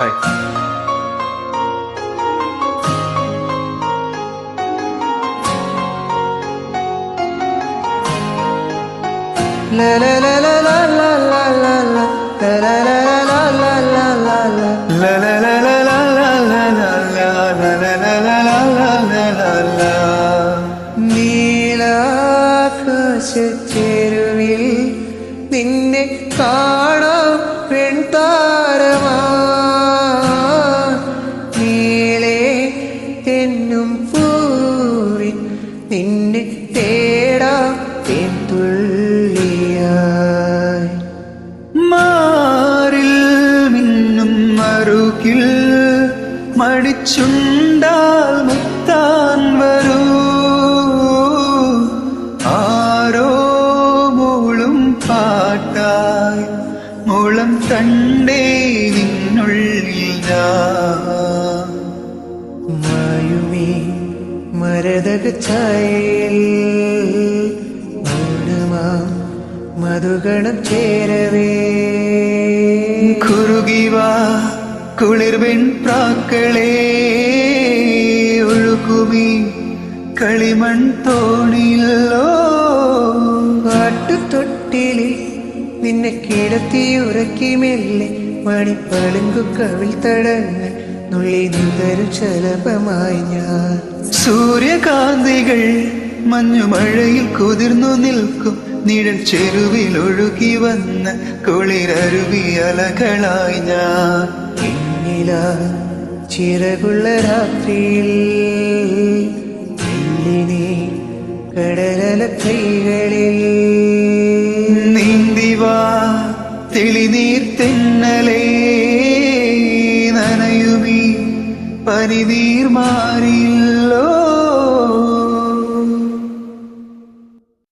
Hi. നീലാകാശച്ചെരുവിൽ നിന്നെ കാണാം പെൺതാരമാ, നീളെ എന്നും പൂവിൻ നിന്നെ തേടാം പെൺതുള്ളിയായി. മാറിൽ മിന്നും മറുകിൽ മടിച്ചുണ്ടാൽ മുത്താൻ വരൂ, ആരോ മൂളും പാട്ടായി മുളം തണ്ടേ നിന്നുള്ളിൽ ഞാൻ. മായുമേ മരതക ഛായയിൽ മൗനമാം മധുഗണം ചേരവേ, കുറുകിവാ കുളിർവെൺ പ്രാക്കളെ ഒഴുകുമീ കളിമൺ തോണിയല്ലോ. കാട്ടുതൊട്ടിലിൽ നിന്നെ കിടത്തി ഉറക്കി മെല്ലെ മണിപ്പളുങ്കു കവിൾ തടങ്ങൾ നുള്ളി നിതരും ശലഭമായി ഞാൻ. സൂര്യകാന്തികൾ മഞ്ഞുമഴയിൽ കുതിർന്നു നിൽക്കും നിഴൽ ചെരുവിൽ ഒഴുകി വന്ന കുളിരരുവി അലകളായി ഞാൻ. എന്നിലാ ചിറകുള്ള രാത്രിയിൽ വെള്ളിനീ കടലല കൈകളിൽ നീന്തിവാ തെളിനീർ തെന്നലേ, നനയുമീ പനിനീർ മാറിയല്ലോ.